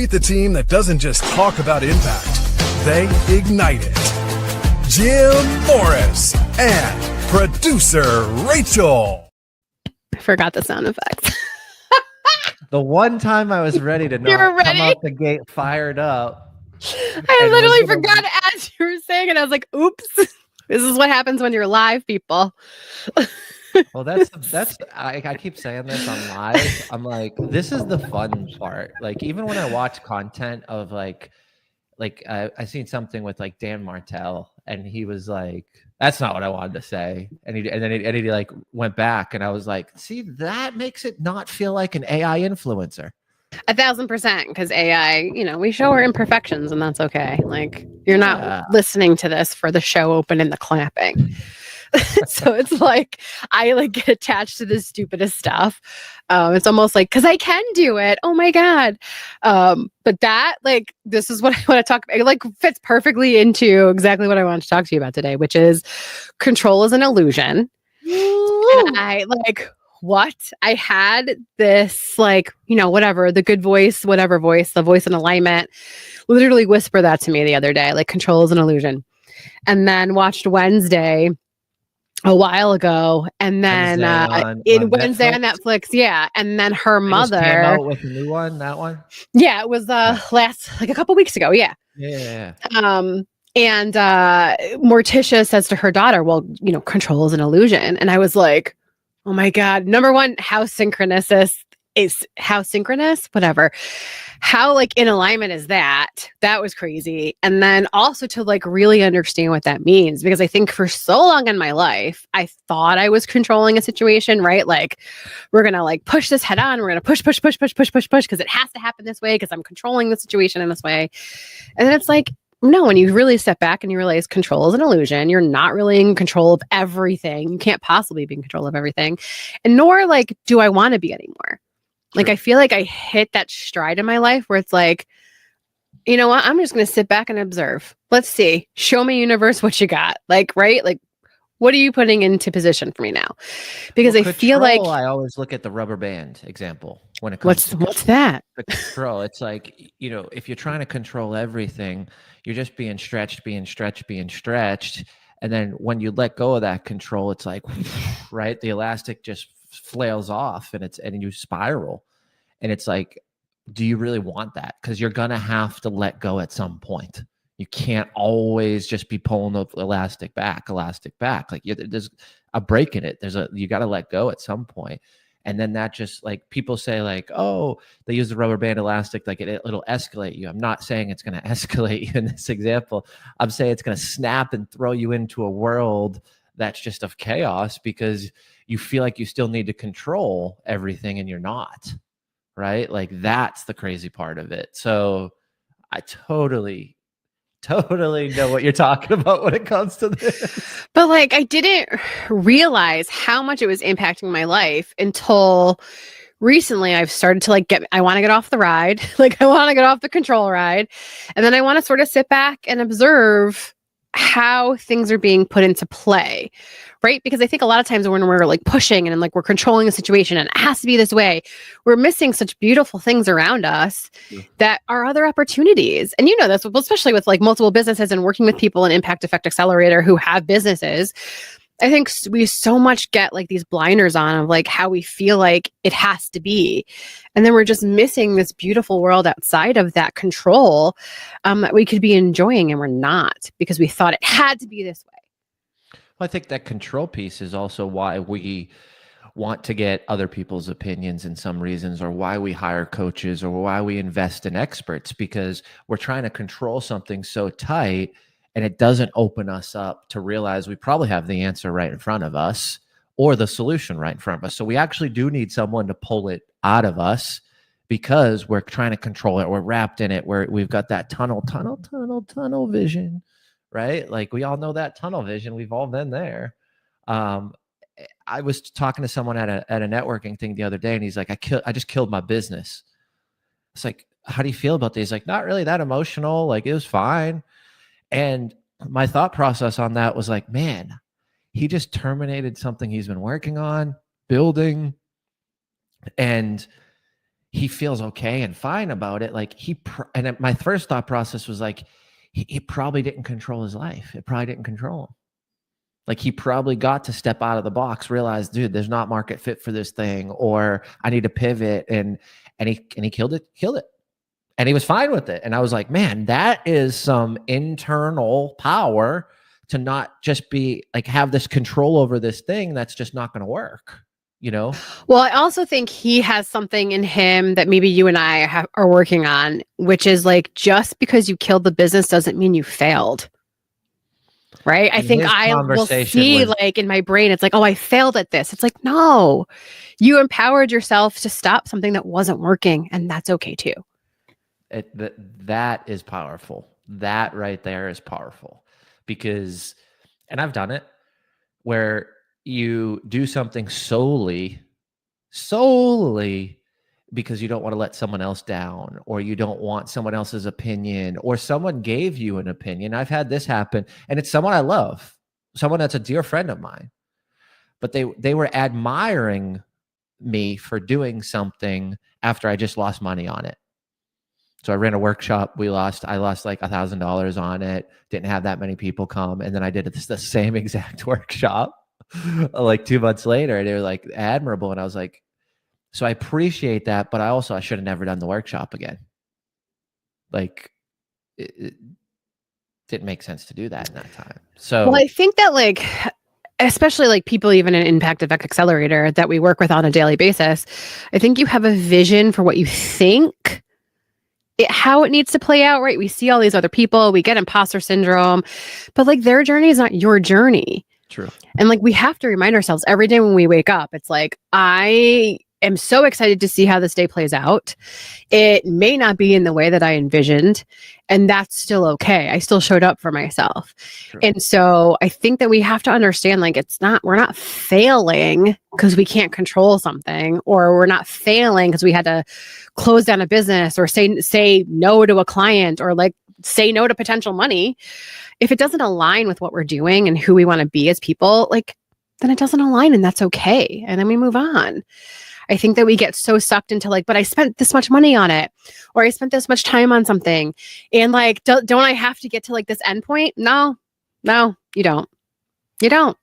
Meet the team that doesn't just talk about impact, they ignite it. Jim Morris and producer Rachel. I forgot the sound effects. The one time I was ready to not come out the gate fired up. I literally forgot as you were saying it. I was like, oops. This is what happens when you're live, people. Well, that's I keep saying this on live. I'm like, this is the fun part. Like, even when I watch content of like I seen something with like Dan Martell, and he was like, that's not what I wanted to say. And then he like went back, and I was like, see, that makes it not feel like an AI influencer. 1,000%, because AI, we show our imperfections, and that's okay. Like, you're not listening to this for the show open and the clapping. So it's like I like get attached to the stupidest stuff. It's almost like because I can do it. Oh my god! But that this is what I want to talk about. It like fits perfectly into exactly what I want to talk to you about today, which is control is an illusion. And I what I had this whatever the good voice, whatever voice, the voice in alignment, literally whisper that to me the other day. Like control is an illusion, and then watched Wednesday a while ago, and then Wednesday on Netflix, yeah, and then her mother came out with a new one. That one, yeah, it was last a couple weeks ago, yeah. And Morticia says to her daughter, "Well, control is an illusion," and I was like, "Oh my god!" Number one, how synchronous, whatever. How in alignment is that? That was crazy. And then also to really understand what that means, because I think for so long in my life, I thought I was controlling a situation, right? Like we're going to push this head on. We're going to push because it has to happen this way because I'm controlling the situation in this way. And then it's like, no, when you really step back and you realize control is an illusion, you're not really in control of everything. You can't possibly be in control of everything. And nor do I want to be anymore. I feel like I hit that stride in my life where it's like, you know what? I'm just going to sit back and observe. Let's see. Show me, universe, what you got. Right? What are you putting into position for me now? Because I feel like I always look at the rubber band example when it comes to what's that? The control. It's like, if you're trying to control everything, you're just being stretched. And then when you let go of that control, it's like, right? The elastic just flails off and you spiral. And it's like, do you really want that? Because you're going to have to let go at some point. You can't always just be pulling the elastic back. There's a break in it. You got to let go at some point. And then that just people say oh, they use the rubber band elastic, it'll escalate you. I'm not saying it's going to escalate you in this example. I'm saying it's going to snap and throw you into a world that's just of chaos because you feel like you still need to control everything and you're not, right? That's the crazy part of it. So I totally know what you're talking about when it comes to this. But I didn't realize how much it was impacting my life until recently. I've started to I want to get off the ride. I want to get off the control ride. And then I want to sort of sit back and observe how things are being put into play, right? Because I think a lot of times when we're pushing and we're controlling a situation and it has to be this way, we're missing such beautiful things around us that are other opportunities. And that's especially with multiple businesses and working with people in Impact Effect Accelerator who have businesses. I think we so much get these blinders on of how we feel like it has to be. And then we're just missing this beautiful world outside of that control that we could be enjoying, and we're not because we thought it had to be this way. Well, I think that control piece is also why we want to get other people's opinions in some reasons, or why we hire coaches, or why we invest in experts, because we're trying to control something so tight. And it doesn't open us up to realize we probably have the answer right in front of us or the solution right in front of us. So we actually do need someone to pull it out of us because we're trying to control it. We're wrapped in it. We've got that tunnel vision, right? We all know that tunnel vision. We've all been there. I was talking to someone at a networking thing the other day, and he's like, I just killed my business. It's like, how do you feel about this? He's like, not really that emotional. It was fine. And my thought process on that was man, he just terminated something he's been working on, building, and he feels okay and fine about it. Like my first thought process was like, he probably didn't control his life. It probably didn't control him. Like he probably got to step out of the box, realize, dude, there's not market fit for this thing, or I need to pivot. And he killed it. And he was fine with it. And I was like, man, that is some internal power to not just be like, have this control over this thing that's just not going to work, you know? Well, I also think he has something in him that maybe you and I are working on, which is like, just because you killed the business doesn't mean you failed. Right. I think I will see like in my brain, it's like, oh, I failed at this. It's like, no, you empowered yourself to stop something that wasn't working. And that's okay too. That is powerful. That right there is powerful because, and I've done it, where you do something solely because you don't want to let someone else down, or you don't want someone else's opinion, or someone gave you an opinion. I've had this happen, and it's someone I love, someone that's a dear friend of mine, but they were admiring me for doing something after I just lost money on it. So I ran a workshop. I lost like $1,000 on it. Didn't have that many people come. And then I did the same exact workshop like 2 months later. And they were like admirable. And I was like, so I appreciate that, but I should have never done the workshop again. Like it didn't make sense to do that in that time. So, well, I think that like, especially like people even in Impact Effect Accelerator that we work with on a daily basis, I think you have a vision for what you think how it needs to play out, right? We see all these other people, we get imposter syndrome, but like their journey is not your journey. True. And like we have to remind ourselves every day when we wake up, it's like, I am so excited to see how this day plays out. It may not be in the way that I envisioned, and that's still okay. I still showed up for myself. True. And so I think that we have to understand, like, we're not failing because we can't control something, or we're not failing because we had to close down a business, or say no to a client, or like say no to potential money. If it doesn't align with what we're doing and who we want to be as people, like, then it doesn't align, and that's okay. And then we move on. I think that we get so sucked into like, but I spent this much money on it, or I spent this much time on something. And like, don't I have to get to like this endpoint? No, you don't. You don't.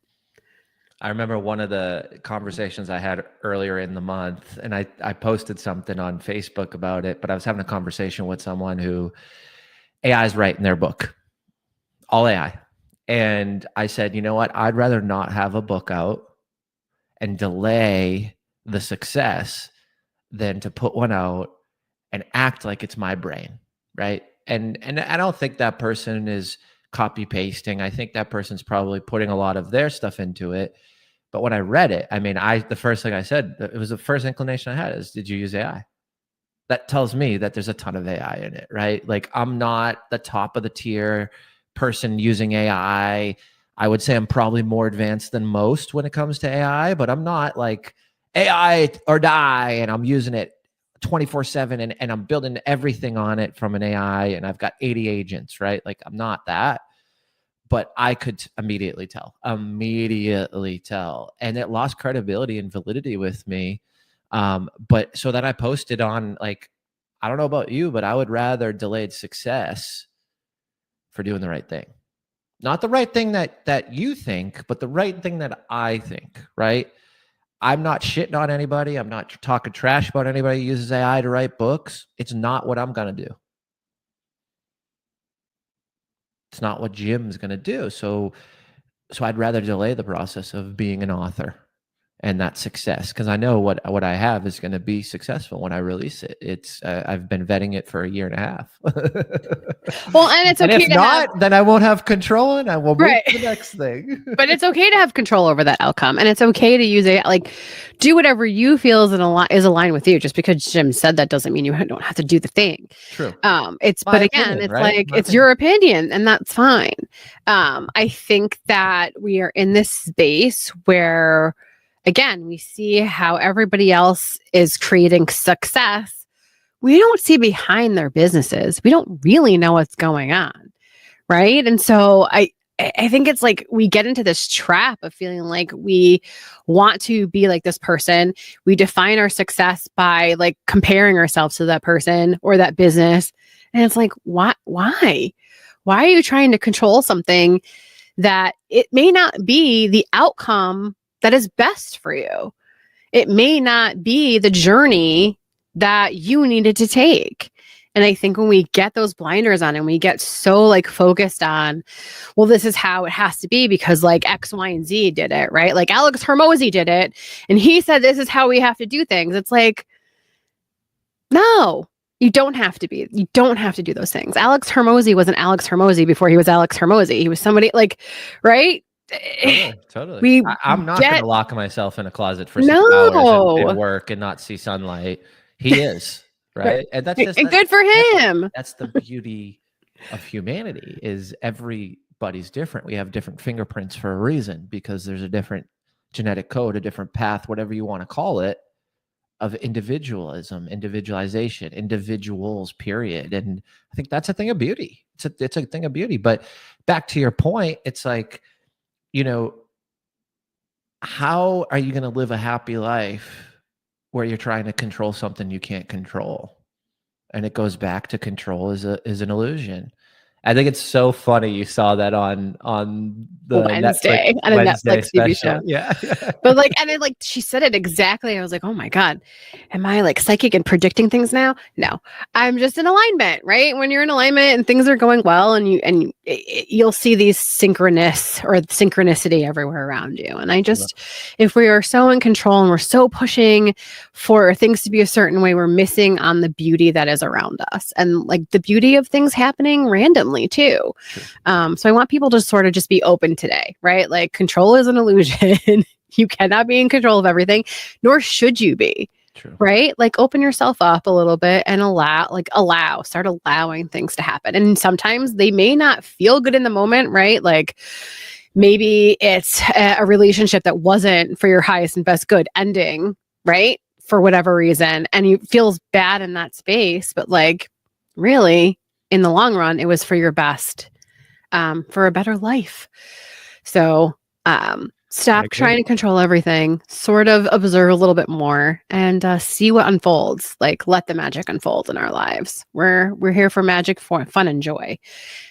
I remember one of the conversations I had earlier in the month, and I posted something on Facebook about it, but I was having a conversation with someone who AI is writing their book, all AI. And I said, you know what? I'd rather not have a book out and delay the success than to put one out and act like it's my brain, right? And I don't think that person is copy pasting. I think that person's probably putting a lot of their stuff into it. But when I read it, I mean, the first thing I said, it was the first inclination I had is, did you use AI? That tells me that there's a ton of AI in it, right? Like, I'm not the top of the tier person using AI. I would say I'm probably more advanced than most when it comes to AI, but I'm not like AI or die, and I'm using it 24/7 and I'm building everything on it from an AI, and I've got 80 agents, right? Like, I'm not that, but I could immediately tell, and it lost credibility and validity with me. But so then I posted on, like, I don't know about you, but I would rather delayed success for doing the right thing. Not the right thing that you think, but the right thing that I think, right? I'm not shitting on anybody. I'm not talking trash about anybody who uses AI to write books. It's not what I'm going to do. It's not what Jim's going to do. So I'd rather delay the process of being an author and that success, because I know what I have is going to be successful when I release it. It's I've been vetting it for 1.5 years. Well, and it's okay. And if not, then I won't have control, and I will move to the next thing. But it's okay to have control over that outcome, and it's okay to use it. Like, do whatever you feel is aligned with you. Just because Jim said that doesn't mean you don't have to do the thing. True. But again, it's right? Like, it's your opinion, and that's fine. I think that we are in this space where, again, we see how everybody else is creating success. We don't see behind their businesses. We don't really know what's going on, right? And so I think it's like we get into this trap of feeling like we want to be like this person. We define our success by like comparing ourselves to that person or that business. And it's like, why? Why are you trying to control something that it may not be the outcome that is best for you? It may not be the journey that you needed to take. And I think when we get those blinders on and we get so like focused on, well, this is how it has to be because like X, Y, and Z did it, right? Like Alex Hormozy did it. And he said, this is how we have to do things. It's like, no, you don't have to be. You don't have to do those things. Alex Hormozy wasn't Alex Hormozy before he was Alex Hormozy. He was somebody like, right? Totally. I'm not going to lock myself in a closet for 6 hours and work and not see sunlight. He is. Right. And that's good for him. That's the beauty of humanity is everybody's different. We have different fingerprints for a reason because there's a different genetic code, a different path, whatever you want to call it, of individualism, individualization, individuals, period. And I think that's a thing of beauty. It's a thing of beauty. But back to your point, it's like, how are you going to live a happy life where you're trying to control something you can't control? And it goes back to control is an illusion. I think it's so funny you saw that on the Wednesday on a Netflix TV show. Yeah. But like, and then like she said it exactly. I was like, oh my God, am I like psychic and predicting things now? No, I'm just in alignment, right? When you're in alignment and things are going well, and you'll see these synchronicity everywhere around you. And if we are so in control and we're so pushing for things to be a certain way, we're missing on the beauty that is around us and like the beauty of things happening randomly too. So I want people to sort of just be open today, right? Like control is an illusion. You cannot be in control of everything, nor should you be. True. Right? Like open yourself up a little bit and start allowing things to happen. And sometimes they may not feel good in the moment, right? Like maybe it's a relationship that wasn't for your highest and best good ending, right? For whatever reason. And you feels bad in that space, but like really in the long run, it was for your best, for a better life. So stop trying to control everything, sort of observe a little bit more and see what unfolds. Like let the magic unfold in our lives. We're here for magic, for fun and joy.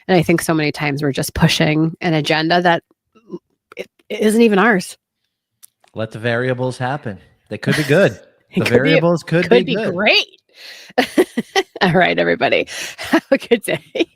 And I think so many times we're just pushing an agenda that it isn't even ours. Let the variables happen. They could be good. The variables could be good. Great. All right, everybody. Have a good day.